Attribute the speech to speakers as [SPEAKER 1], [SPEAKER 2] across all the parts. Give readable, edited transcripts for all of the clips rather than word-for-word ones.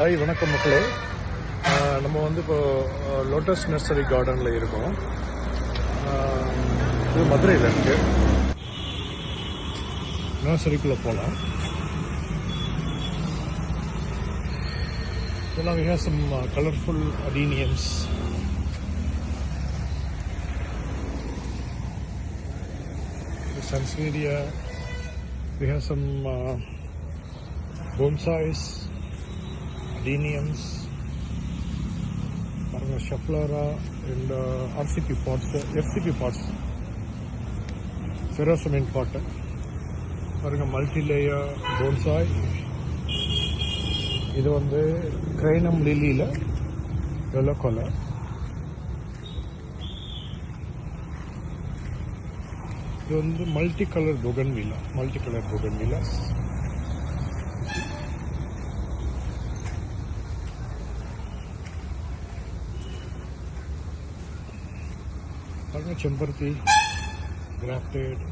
[SPEAKER 1] Hi வணக்கம் மக்களே. நம்ம வந்து இப்போ லோட்டஸ் நர்சரி கார்டனில் இருக்கோம். இது மதுரையில் இருக்கு. நர்சரிக்குள்ளே போகலாம். இதெல்லாம் we have some colorful adeniums. The Sansevieria. We have some bonsais, adeniums, Schefflera and RCP pots, FCP pots, ferrocement pot, multi-layer bonsai. இது வந்து கிரைனம் லில்லியில் எல்லோ கலர். இது வந்து மல்டி கலர் பொகன்வில்லா. செம்பருத்தி, கிராஃப்டட்,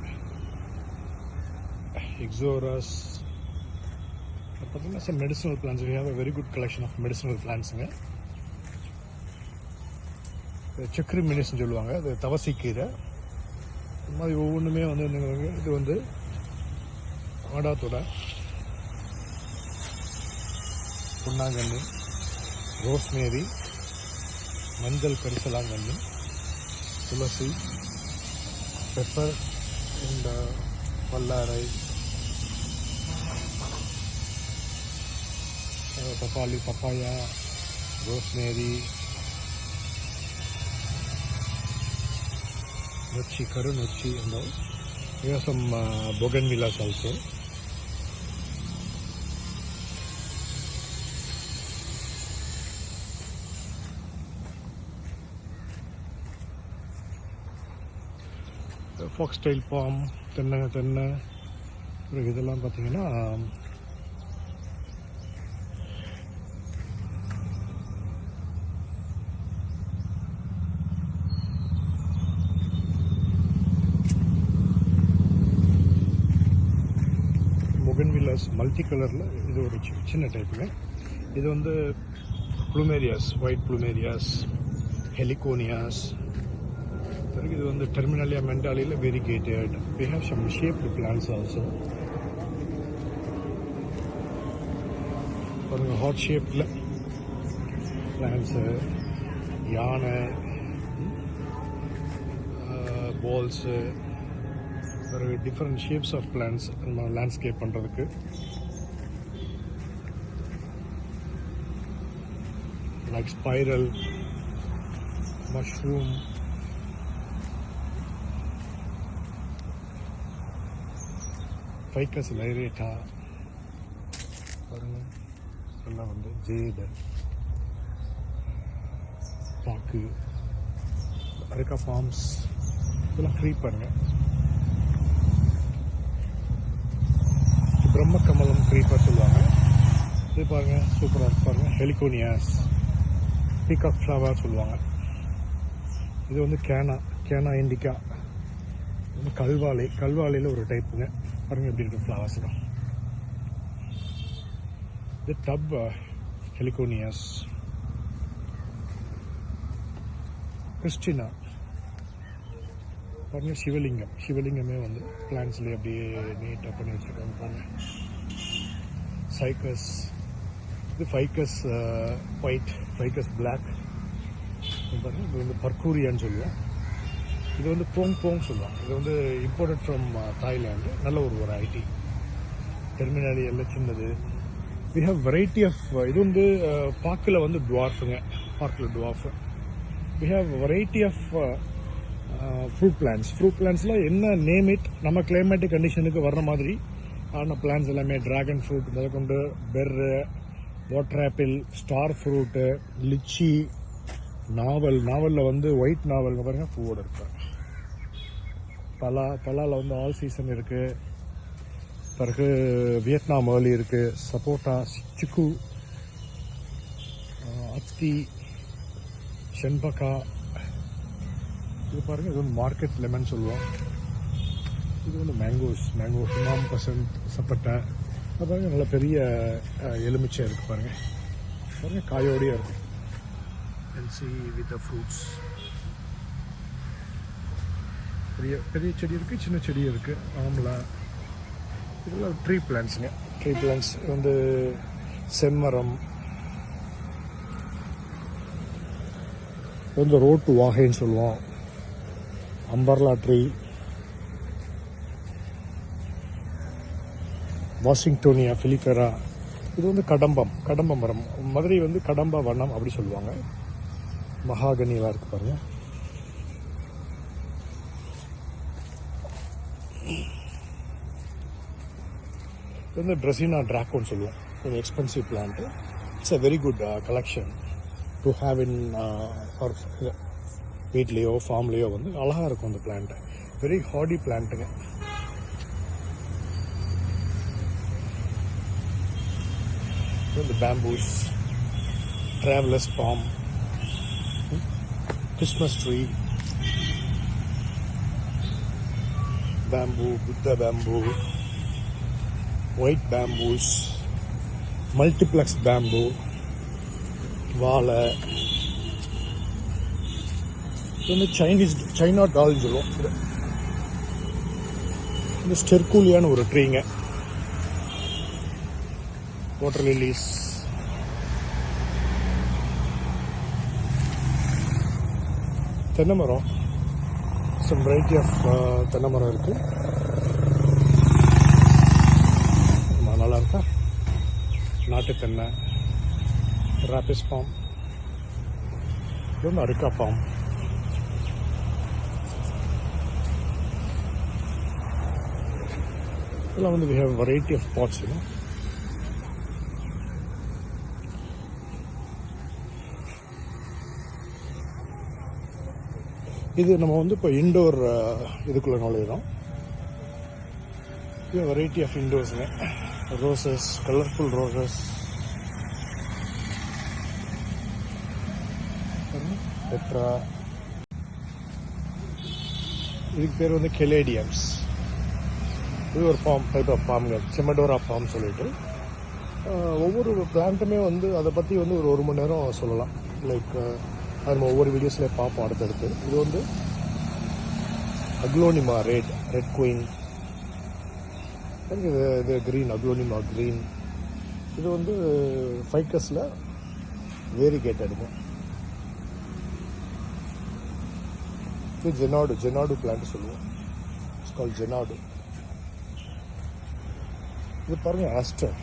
[SPEAKER 1] எக்ஸோரஸ். பார்த்தீங்கன்னா medicinal plants. We have a very good collection of medicinal பிளான்ஸுங்க. சக்கரி மினிஸ்ன்னு சொல்லுவாங்க. அது தவசிக்கீரை. இந்த மாதிரி ஒவ்வொன்றுமே வந்து இது வந்து ஆடாத்தோட, புண்ணாங்கண்ணி, ரோஸ்மேரி, மஞ்சள் கரிசலாங்கண்ணி, துளசி, பெப்பர் அண்ட் வல்லாரை, பப்பாயா, ரோஸ்மேரி, நொச்சி, கருநொச்சி. and all. We have some bougainvillas also. foxtail palm, தென்னை. இதெல்லாம் பார்த்தீங்கன்னா பொகன்வில்லாஸ் மல்டி கலரில். இது ஒரு சின்ன டைப்புங்க. இது வந்து ப்ளூமேரியாஸ், ஒயிட் ப்ளூமேரியாஸ், ஹெலிகோனியாஸ். பிறகு இது வந்து டெர்மினாலியா மெண்டாலியில் variegated. We have some shaped plants also. பாருங்கள், ஹார்ட் ஷேப்பில் பிளான்ஸு, யானை, பால்ஸு, ஒரு டிஃப்ரெண்ட் ஷேப்ஸ் ஆஃப் பிளான்ஸ் நம்ம லேண்ட்ஸ்கேப் பண்ணுறதுக்கு. Like spiral, mushroom, ficus lyrata. பாருங்கள், இதெல்லாம் வந்து ஜேடு, பாக்கு, அரிக்கா ஃபார்ம்ஸ். இதெல்லாம் ஃப்ரீ பாருங்கள். பிரம்மகமலம் க்ரீப்பர் சொல்லுவாங்க. இது பாருங்கள், சூப்பராக இருக்கு பாருங்கள். ஹெலிகோனியாஸ், பீகாக் ஃப்ளவர் சொல்லுவாங்க. இது வந்து கேனா இண்டிகா. கல்வாழையில் ஒரு டைப்புங்க. பாருங்கள் எப்படி இருக்கு ஃப்ளவர்ஸ். இது டப் ஹெலிகோனியாஸ். கிறிஸ்டினா பாருங்கள். சிவலிங்கமே வந்து பிளான்ஸ்லேயே அப்படியே நீட்டாக பண்ணி வச்சுருக்காங்க பாருங்கள். சைக்கஸ். இது ஃபைக்கஸ் ஒயிட், ஃபைக்கஸ் பிளாக். பாருங்கள், இது வந்து பர்கூரியான்னு சொல்லுவோம். இது வந்து போங் சொல்லுவாங்க. இது வந்து இம்போர்ட்டட் ஃப்ரம் தாய்லாண்டு. நல்ல ஒரு வெரைட்டி. டெர்மினாலி எல்லாம் சின்னது. We have variety of. இது வந்து பார்க்கில் வந்து டுவார்ஃபுங்க. We have variety of fruit பிளான்ஸில் என்ன நேம் இட், நம்ம கிளைமேட்டிக் கண்டிஷனுக்கு வர்ற மாதிரி ஆன பிளான்ஸ் எல்லாமே. ட்ராகன் ஃப்ரூட் முதற்கொண்டு, பெர்ரு, water apple, star fruit, lychee, நாவலில் வந்து ஒயிட் நாவல் பாருங்க, பூவோட இருக்கு. பலாவில் வந்து ஆல் சீசன் இருக்குது. பிறகு வியட்நாம் ஏர்லி இருக்குது. சப்போட்டா, சிக்கு, அத்தி, செண்பகா. இது பாருங்கள், இது வந்து மார்க்கெட் லெமன் சொல்லுவோம். இது வந்து மேங்கோ ஹிமாம் பசந்த், சப்பட்டை. பாருங்கள், நல்ல பெரிய எலுமிச்சை இருக்குது பாருங்கள். பாருங்க காயோடையே இருக்கும். and see with the fruits. பெரிய பெரிய செடி இருக்குது, சின்ன செடி இருக்குது. ஆம்லா இதெல்லாம் ட்ரீ பிளான்ட்ஸுங்க. ட்ரீ பிளான்ட்ஸ் வந்து செம்மரம், வந்து ரோட்டு வாகைன்னு சொல்லுவோம், அம்பர்லா ட்ரீ, வாஷிங்டோனியா ஃபிலிஃபெரா. இது வந்து கடம்ப மரம். மதுரை வந்து கடம்ப வனம் அப்படி சொல்லுவாங்க. மகாகனிலாம் இருக்கு பாருங்க. இது வந்து ட்ரெஸினா ட்ராக்கோன்னு சொல்லுவோம். ஒரு expensive plant. It's a very good collection to have in R வீட்லேயோ ஃபார்ம்லேயோ வந்து அழகாக இருக்கும் அந்த plant. Very Hardy பிளான்ட்டுங்க. The bamboos, traveler's palm, Christmas tree, bamboo, Buddha bamboo, white bamboos, multiplex bamboo, வாழை. இது வந்து சைனா டால்னு சொல்லுவோம். இந்த ஸ்டெர்கூலியான ஒரு ட்ரீங்க. வாட்டர் லில்லிஸ், தென்னை மரம். சம் வெரைட்டி ஆஃப் தென்னை மரம் இருக்கு. நல்லா இருக்கா? நாட்டு தென்னை, ராபிஸ் பாம், இது வந்து அருக்கா பாம். இதெல்லாம் வந்து we have variety of pots, you know. இது நம்ம வந்து இப்போ இன்டோர் இதுக்குள்ளே நுழையிறோம். இது வெரைட்டி ஆஃப் இன்டோர்ஸுங்க. ரோசஸ், கலர்ஃபுல் ரோசஸ், பெட்ரா. இதுக்கு பேர் வந்து கெலேடியம்ஸ். இது ஒரு ஃபார்ம், டைப் ஆஃப் ஃபார்முங்க, செமடோரா ஃபார்ம் சொல்லிட்டு. ஒவ்வொரு பிளான்ட்டுமே வந்து அதை பற்றி வந்து ஒரு மணி நேரம் சொல்லலாம். லைக் அது நம்ம ஒவ்வொரு வீடியோஸ்லேயே பார்ப்போம் அடுத்தடுத்து. இது வந்து அக்லோனிமா ரெட் குயின். இது க்ரீன், அக்லோனிமா க்ரீன். இது வந்து ஃபைக்கஸில் வேரிகேட்டடுங்க. இது ஜெனாடு பிளான்ட் சொல்லுவோம். It's called Xanadu. இது பாருங்க ஆஸ்டர்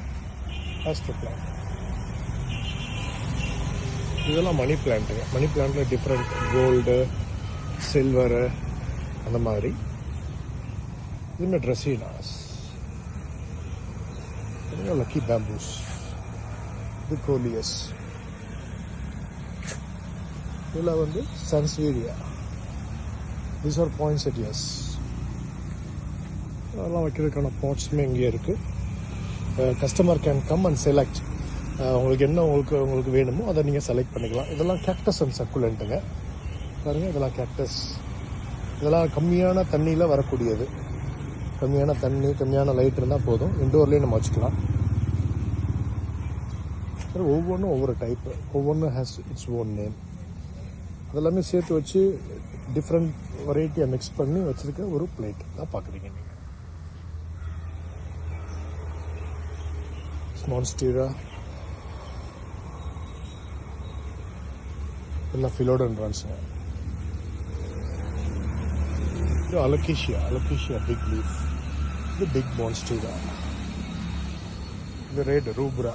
[SPEAKER 1] பிளான்ட். இதெல்லாம் மணி பிளான்ட்டுங்க. மணி பிளான்ட்ல டிஃப்ரெண்ட் கோல்டு, சில்வரு அந்த மாதிரி. இதுமே ட்ரெஸினாஸ், லக்கி பேம்பூஸ், இது கோலியஸ். இதெல்லாம் வந்து சன்ஸ்வீரியா. These are பாயின்செட்டியஸ். அதெல்லாம் வைக்கிறதுக்கான பாட்ஸுமே இங்கேயே இருக்குது. Customer can come and select. உங்களுக்கு என்ன உங்களுக்கு வேணுமோ அதை நீங்கள் செலக்ட் பண்ணிக்கலாம். இதெல்லாம் கேக்டஸ் அண்ட் சக்குலண்ட்டுங்க. பாருங்கள், இதெல்லாம் கேக்டஸ். இதெல்லாம் கம்மியான தண்ணியில் வரக்கூடியது. கம்மியான தண்ணி, கம்மியான லைட் இருந்தால் போதும். இன்டோர்லேயே நம்ம வச்சுக்கலாம். ஒவ்வொன்றும் ஒவ்வொரு டைப்பு, ஒவ்வொன்றும் ஹேஸ் இட்ஸ் ஓன் நேம். அதெல்லாமே சேர்த்து வச்சு டிஃப்ரெண்ட் வெரைட்டியாக மிக்ஸ் பண்ணி வச்சுருக்க ஒரு பிளேட் தான் பார்க்குறீங்க நீங்கள். மான்ஸ்டீரா, எல்லாம் ஃபிலோடென்ட்ரான்ஸுங்க. இது அலோகேஷியா பிக் லீஃப். இது பிக் மான்ஸ்டீரா. இது ரெட் ரூப்ரா.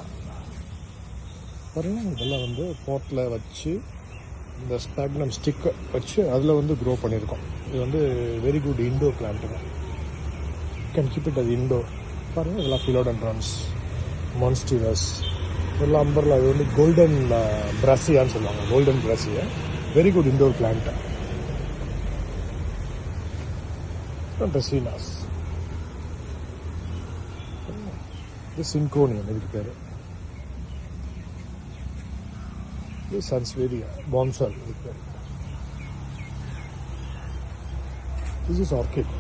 [SPEAKER 1] பாருங்க, இதெல்லாம் வந்து பாட்டில் வச்சு இந்த ஸ்பாக்னம் ஸ்டிக்கை வச்சு அதில் வந்து க்ரோ பண்ணியிருக்கோம். இது வந்து வெரி குட் இண்டோர் பிளான்ட்டுங்க. கேன் கீப் இட் அது இண்டோர். பாருங்கள், இதெல்லாம் ஃபிலோடென்ட்ரான்ஸ், மான்ஸ்டீரஸ், இதெல்லாம் அம்பர்லா. இது வந்து கோல்டன் பிராசியான்னு சொல்லுவாங்க. Golden brassaia, very good indoor plant. Dracaenas, இது சின்கோனியம் இதுக்கு பேர். இது சன்ஸ்வேரியா, பாம்சால் இதுக்கு பேர். This is orchid.